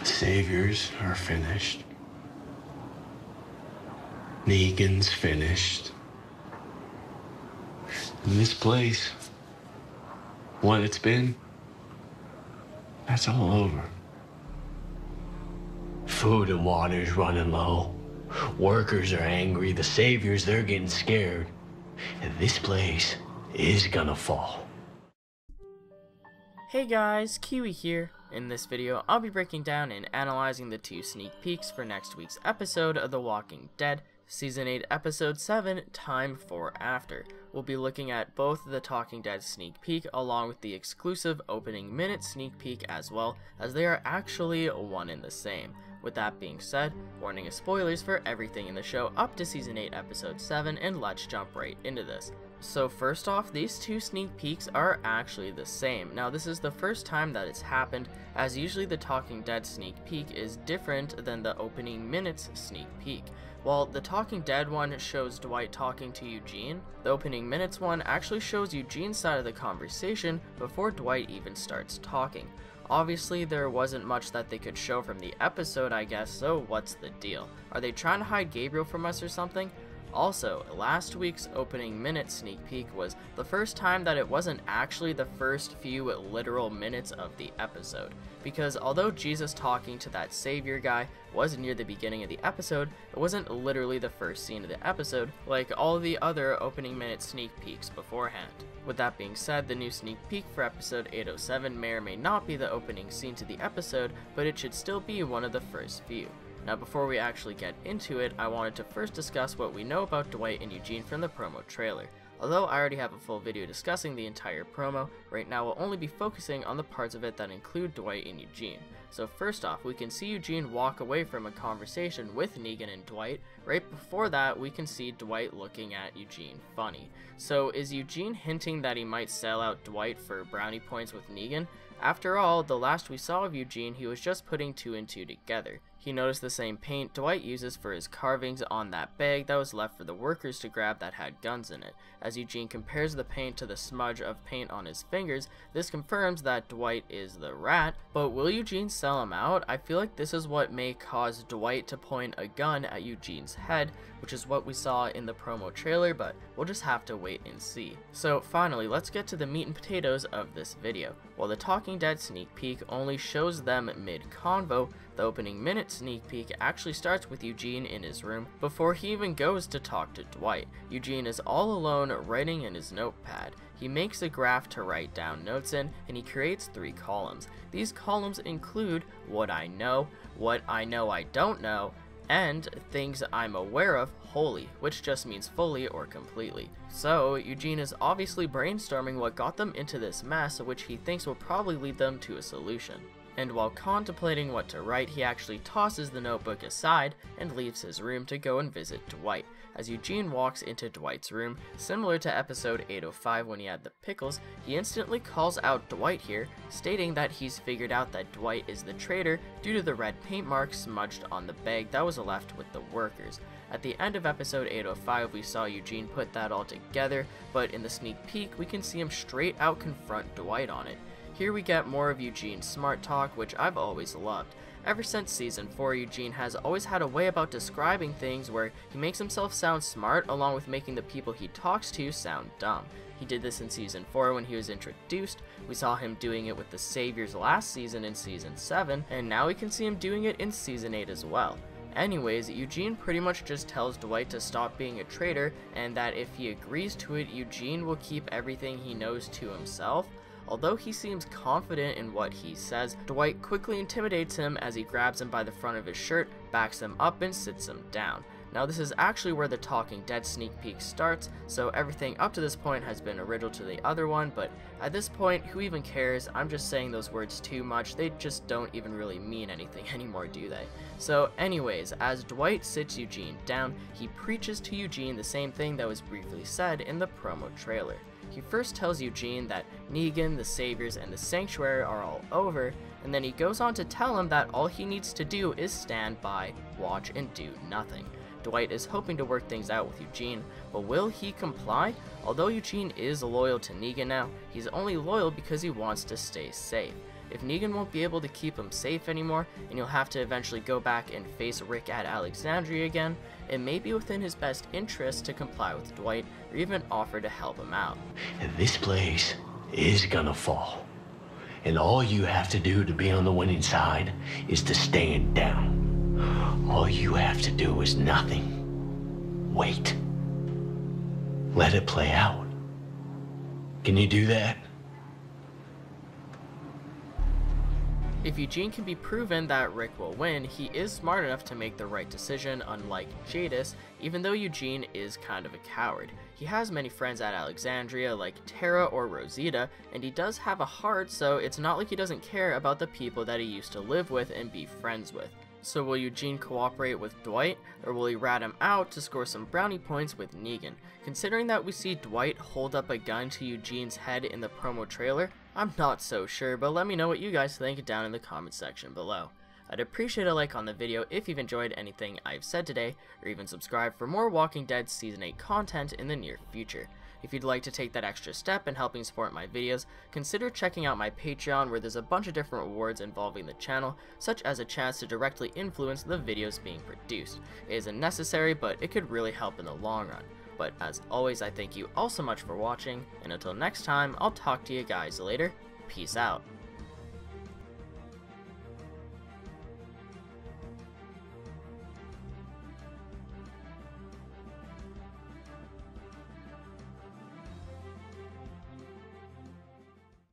The saviors are finished. Negan's finished. And this place, what it's been, that's all over. Food and water's running low. Workers are angry. The saviors, they're getting scared. And this place is gonna fall. Hey guys, Kiwi here. In this video, I'll be breaking down and analyzing the 2 sneak peeks for next week's episode of The Walking Dead, Season 8, Episode 7, Time for After. We'll be looking at both the Talking Dead sneak peek along with the exclusive opening minute sneak peek as well, as they are actually one and the same. With that being said, warning of spoilers for everything in the show up to Season 8, Episode 7, and let's jump right into this. So first off, these 2 sneak peeks are actually the same. Now this is the first time that it's happened, as usually the Talking Dead sneak peek is different than the opening minutes sneak peek. While the Talking Dead one shows Dwight talking to Eugene, the opening minutes one actually shows Eugene's side of the conversation before Dwight even starts talking. Obviously, there wasn't much that they could show from the episode, I guess, so what's the deal? Are they trying to hide Gabriel from us or something? Also, last week's opening minute sneak peek was the first time that it wasn't actually the first few literal minutes of the episode, because although Jesus talking to that savior guy was near the beginning of the episode, it wasn't literally the first scene of the episode, like all the other opening minute sneak peeks beforehand. With that being said, the new sneak peek for episode 807 may or may not be the opening scene to the episode, but it should still be one of the first few. Now before we actually get into it, I wanted to first discuss what we know about Dwight and Eugene from the promo trailer. Although I already have a full video discussing the entire promo, right now we'll only be focusing on the parts of it that include Dwight and Eugene. So first off, we can see Eugene walk away from a conversation with Negan and Dwight. Right before that, we can see Dwight looking at Eugene funny. So is Eugene hinting that he might sell out Dwight for brownie points with Negan? After all, the last we saw of Eugene, he was just putting 2 and 2 together. He noticed the same paint Dwight uses for his carvings on that bag that was left for the workers to grab that had guns in it. As Eugene compares the paint to the smudge of paint on his fingers, this confirms that Dwight is the rat, but will Eugene sell him out? I feel like this is what may cause Dwight to point a gun at Eugene's head, which is what we saw in the promo trailer, but we'll just have to wait and see. So finally, let's get to the meat and potatoes of this video. While the Talking Dead sneak peek only shows them mid-convo, the opening minute sneak peek actually starts with Eugene in his room before he even goes to talk to Dwight. Eugene is all alone writing in his notepad. He makes a graph to write down notes in, and he creates 3 columns. These columns include what I know I don't know, and things I'm aware of wholly, which just means fully or completely. So Eugene is obviously brainstorming what got them into this mess, which he thinks will probably lead them to a solution. And while contemplating what to write, he actually tosses the notebook aside and leaves his room to go and visit Dwight. As Eugene walks into Dwight's room, similar to episode 805 when he had the pickles, he instantly calls out Dwight here, stating that he's figured out that Dwight is the traitor due to the red paint mark smudged on the bag that was left with the workers. At the end of episode 805, we saw Eugene put that all together, but in the sneak peek, we can see him straight out confront Dwight on it. Here we get more of Eugene's smart talk, which I've always loved. Ever since season 4, Eugene has always had a way about describing things where he makes himself sound smart along with making the people he talks to sound dumb. He did this in season 4 when he was introduced, we saw him doing it with the Saviors last season in season 7, and now we can see him doing it in season 8 as well. Anyways, Eugene pretty much just tells Dwight to stop being a traitor, and that if he agrees to it, Eugene will keep everything he knows to himself. Although he seems confident in what he says, Dwight quickly intimidates him as he grabs him by the front of his shirt, backs him up, and sits him down. Now this is actually where the Talking Dead sneak peek starts, so everything up to this point has been original to the other one, but at this point, who even cares? I'm just saying those words too much, they just don't even really mean anything anymore, do they? So anyways, as Dwight sits Eugene down, he preaches to Eugene the same thing that was briefly said in the promo trailer. He first tells Eugene that Negan, the Saviors, and the Sanctuary are all over, and then he goes on to tell him that all he needs to do is stand by, watch, and do nothing. Dwight is hoping to work things out with Eugene, but will he comply? Although Eugene is loyal to Negan now, he's only loyal because he wants to stay safe. if Negan won't be able to keep him safe anymore, and he'll have to eventually go back and face Rick at Alexandria again, it may be within his best interest to comply with Dwight, or even offer to help him out. This place is gonna fall. And all you have to do to be on the winning side is to stand down. All you have to do is nothing. Wait. Let it play out. Can you do that? If Eugene can be proven that Rick will win, he is smart enough to make the right decision, unlike Jadis, even though Eugene is kind of a coward. He has many friends at Alexandria like Tara or Rosita, and he does have a heart, so it's not like he doesn't care about the people that he used to live with and be friends with. So will Eugene cooperate with Dwight, or will he rat him out to score some brownie points with Negan? Considering that we see Dwight hold up a gun to Eugene's head in the promo trailer, I'm not so sure, but let me know what you guys think down in the comment section below. I'd appreciate a like on the video if you've enjoyed anything I've said today, or even subscribe for more Walking Dead Season 8 content in the near future. If you'd like to take that extra step in helping support my videos, consider checking out my Patreon, where there's a bunch of different rewards involving the channel, such as a chance to directly influence the videos being produced. It isn't necessary, but it could really help in the long run. But as always, I thank you all so much for watching, and until next time, I'll talk to you guys later. Peace out.